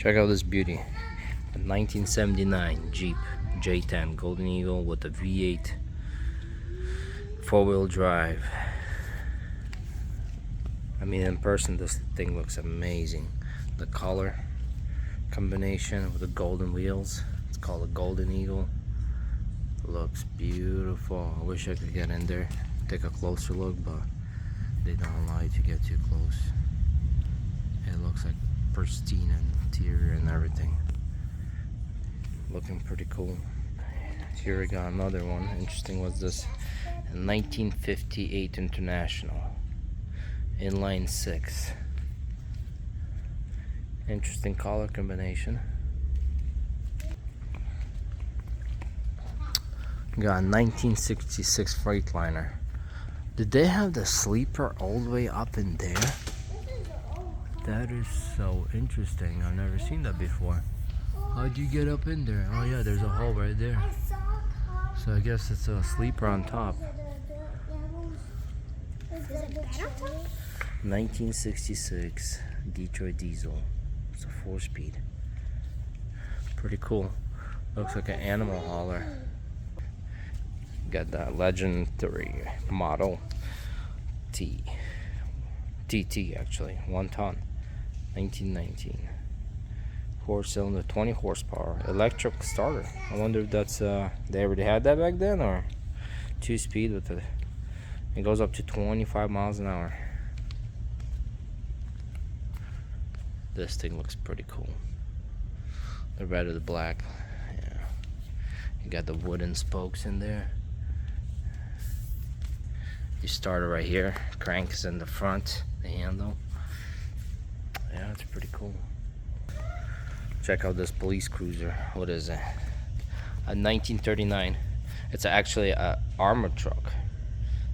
Check out this beauty. A 1979 Jeep J10 Golden Eagle with a V8 four-wheel drive. I mean, in person this thing looks amazing. The color combination with the golden wheels. It's called a Golden Eagle. Looks beautiful. I wish I could get in there, take a closer look, but they don't allow you to get too close. It looks like pristine interior and everything. Looking pretty cool. Here we got another one. Interesting. What's this? A 1958 International inline 6. Interesting color combination. Got a 1966 Freightliner. Did they have the sleeper all the way up in there? That is so interesting. I've never seen that before. How'd you get up in there? Oh yeah, there's a hole right there. So I guess it's a sleeper on top. 1966 Detroit diesel. It's a 4-speed. Pretty cool. Looks like an animal hauler. Got that legendary Model T. TT actually. 1 ton. 1919. 4-cylinder, 20 horsepower. Electric starter. I wonder if that's they already had that back then, or 2-speed with it. It goes up to 25 miles an hour. This thing looks pretty cool. The red or the black. Yeah. You got the wooden spokes in there. You start it right here. Crank is in the front, the handle. Yeah, it's pretty cool. Check out this police cruiser. What is it? A 1939. It's actually a armored truck.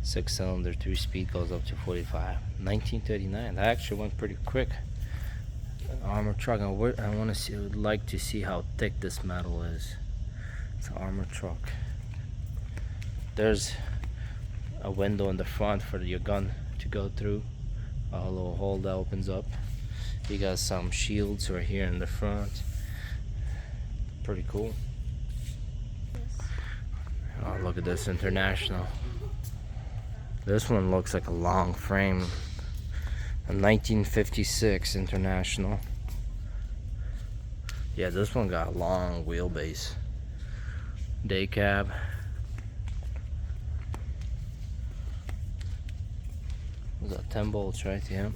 6-cylinder, 3-speed, goes up to 45. 1939. That actually went pretty quick. An armored truck. I want to see. I would like to see how thick this metal is. It's an armored truck. There's a window in the front for your gun to go through. A little hole that opens up. You got some shields right here in the front. Pretty cool. Oh, look at this International. This one looks like a long frame. A 1956 International. Yeah, this one got a long wheelbase. Day cab. Was that 10 bolts, right? Yeah.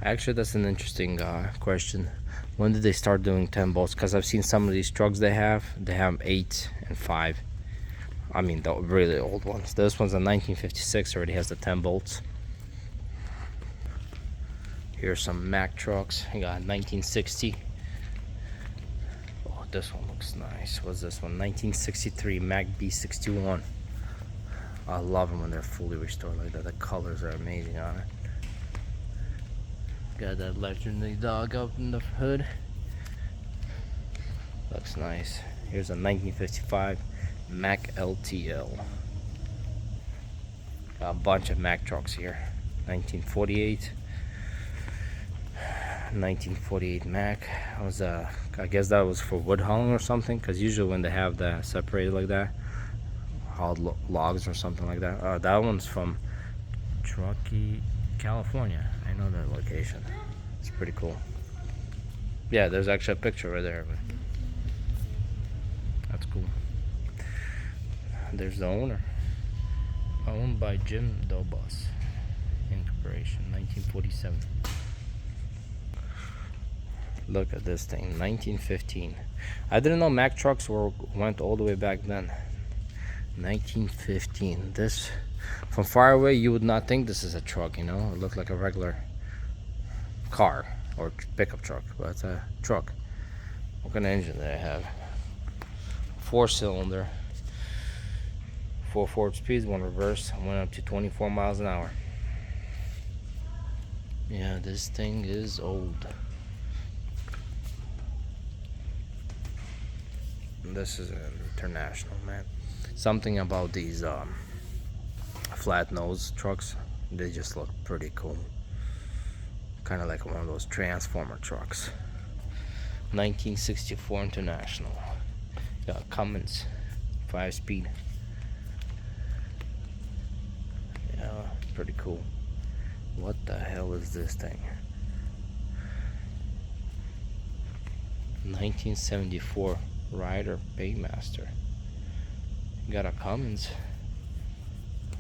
Actually, that's an interesting question. When did they start doing 10 bolts? Because I've seen some of these trucks they have 8 and 5. I mean, the really old ones. This one's a 1956, already has the 10 bolts. Here's some Mack trucks. You got 1960. Oh, this one looks nice. What's this one? 1963 Mack B61. I love them when they're fully restored like that. The colors are amazing on it. Got that legendary dog up in the hood. Looks nice. Here's a 1955 Mack LTL. Got a bunch of Mack trucks here. 1948 Mack. I guess that was for wood hauling or something, because usually when they have that separated like that, hauled logs or something like that. That one's from Truckee, California. I know that location. It's pretty cool. Yeah, there's actually a picture right there. But that's cool. There's the owner. Owned by Jim Dobos Incorporation, 1947. Look at this thing, 1915. I didn't know Mack trucks went all the way back then. 1915. This, from far away, you would not think this is a truck, you know? It looked like a regular car or pickup truck, but it's a truck. What kind of engine do they have? 4-cylinder, 4 forward speeds, 1 reverse, went up to 24 miles an hour. Yeah, this thing is old. This is an International, man. Something about these flat nose trucks, they just look pretty cool. Kind of like one of those transformer trucks. 1964 International. Got Cummins 5-speed. Yeah, pretty cool. What the hell is this thing? 1974 Ryder Paymaster. Got a Cummins.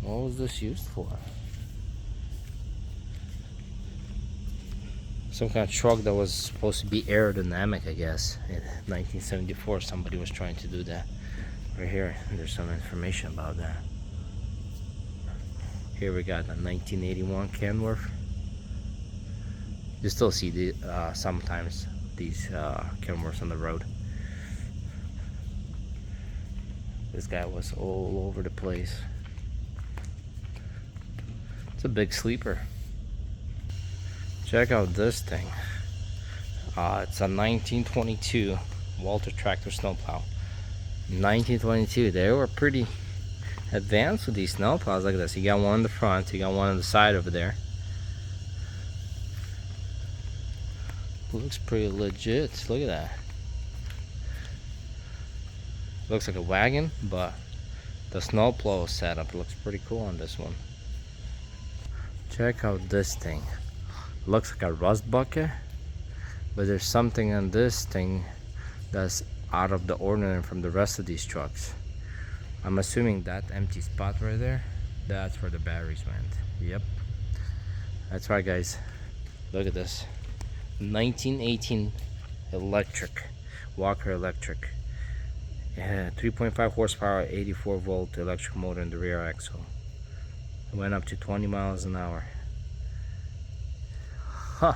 What was this used for? Some kind of truck that was supposed to be aerodynamic, I guess. In 1974, somebody was trying to do that. Right here, there's some information about that. Here we got a 1981 Kenworth. You still see the sometimes these Kenworths on the road. This guy was all over the place. It's a big sleeper. Check out this thing. It's a 1922 Walter tractor snowplow. 1922. They were pretty advanced with these snowplows. Like this. You got one in the front. You got one on the side over there. Looks pretty legit. Look at that. Looks like a wagon, but the snowplow setup looks pretty cool on this one. Check out this thing. Looks like a rust bucket, but there's something on this thing that's out of the ordinary from the rest of these trucks. I'm assuming that empty spot right there, that's where the batteries went. Yep, that's right, guys. Look at this. 1918 electric, Walker electric. It had 3.5 horsepower, 84 volt electric motor in the rear axle. It went up to 20 miles an hour. Huh.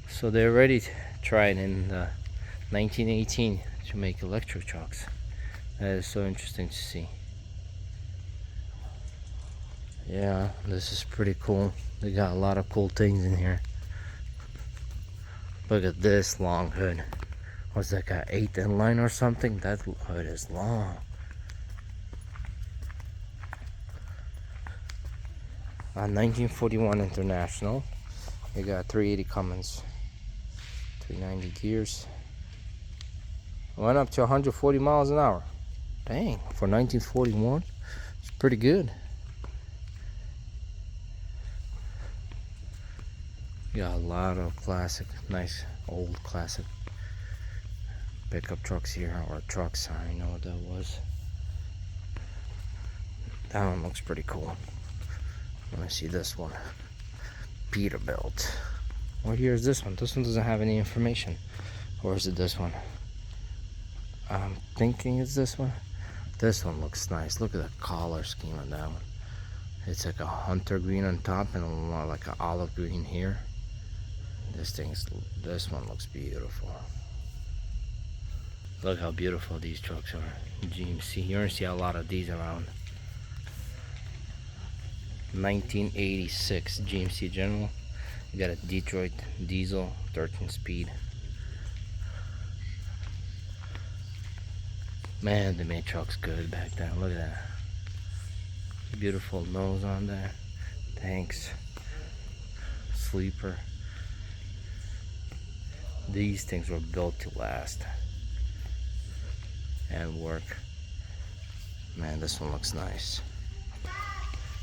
So they already tried in 1918 to make electric trucks. That is so interesting to see. Yeah, this is pretty cool. They got a lot of cool things in here. Look at this long hood. What's that got? 8th inline or something? That hood is long. A 1941 International. We got 380 Cummins, 390 gears. Went up to 140 miles an hour. Dang, for 1941, it's pretty good. Got a lot of classic, nice old classic pickup trucks here, or trucks. I don't know what that was. That one looks pretty cool. I want to see this one. Peterbilt. What year is this one? This one doesn't have any information. Or is it this one? I'm thinking it's this one. This one looks nice. Look at the color scheme on that one. It's like a hunter green on top and a lot like an olive green here. This one looks beautiful. Look how beautiful these trucks are. GMC. You're gonna see a lot of these around. 1986 GMC General. You got a Detroit diesel, 13-speed. Man, they made trucks good back then. Look at that. Beautiful nose on there. Tanks. Sleeper. These things were built to last and work. Man, this one looks nice.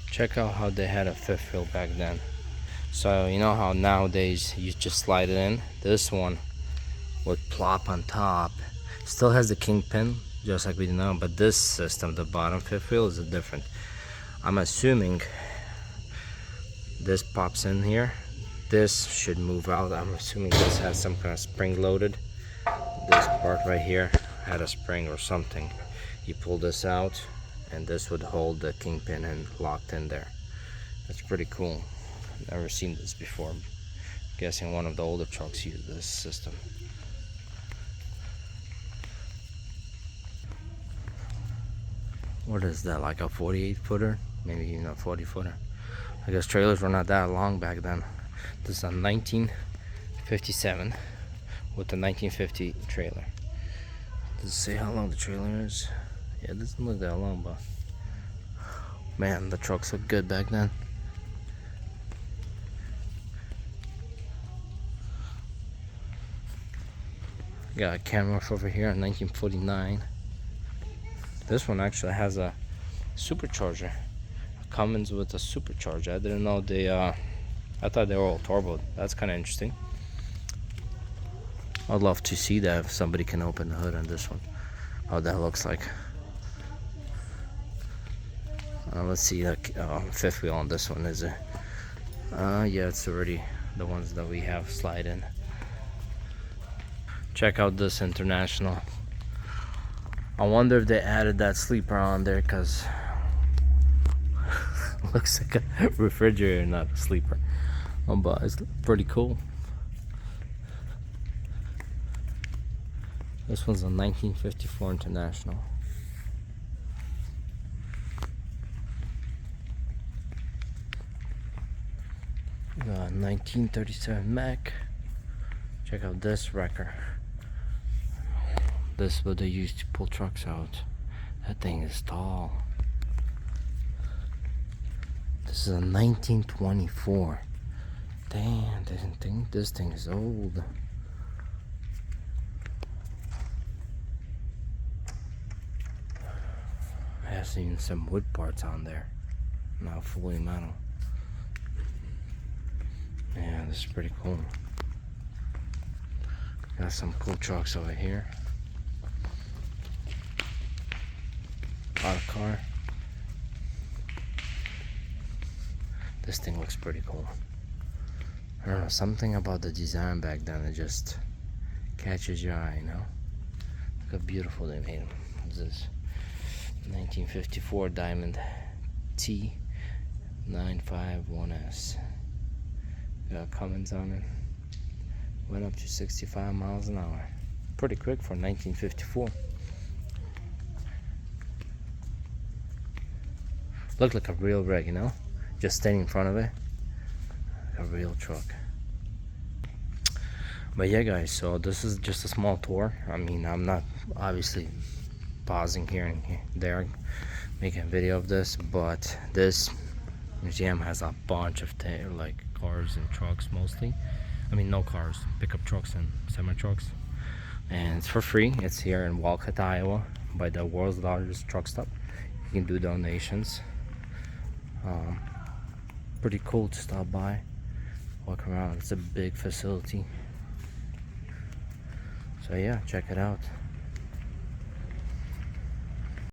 Check out how they had a fifth wheel back then. So you know how nowadays you just slide it in? This one would plop on top. Still has the kingpin, just like we know, but this system, the bottom fifth wheel, is different. I'm assuming this pops in here. This should move out. I'm assuming this has some kind of spring loaded. This part right here had a spring or something. You pull this out and this would hold the kingpin and locked in there. That's pretty cool. Never seen this before. I'm guessing one of the older trucks used this system. What is that, like a 48 footer? Maybe even a 40 footer. I guess trailers were not that long back then. This is a 1957 with the 1950 trailer. Does it say how long the trailer is? Yeah, it doesn't look that long, but man, the trucks look good back then. Got a camera over here in 1949. This one actually has a supercharger. Comes with a supercharger. I didn't know they I thought they were all turbo. That's kind of interesting. I'd love to see that if somebody can open the hood on this one. How that looks like. Let's see, like fifth wheel on this one, is it? Yeah, it's already the ones that we have slide in. Check out this International. I wonder if they added that sleeper on there, because looks like a refrigerator, not a sleeper. But it's pretty cool. This one's a 1954 International. 1937 Mac. Check out this wrecker. This is what they used to pull trucks out. That thing is tall. This is a 1924. Damn, didn't think this thing is old. I have seen some wood parts on there. Not fully metal. Yeah, this is pretty cool. Got some cool trucks over here. Auto car. This thing looks pretty cool. I don't know, something about the design back then that just catches your eye, you know? Look how beautiful they made them. What's this? 1954 Diamond T 951S. Got Cummins on it. Went up to 65 miles an hour. Pretty quick for 1954. Looked like a real rig, you know? Just standing in front of it. Like a real truck. But yeah, guys, so this is just a small tour. I mean, I'm not obviously pausing here and there making a video of this, but this museum has a bunch of like cars and trucks mostly. I mean, no cars, pickup trucks and semi trucks, and it's for free. It's here in Walcott, Iowa, by the world's largest truck stop. You can do donations. Pretty cool to stop by, walk around. It's a big facility, so yeah, check it out.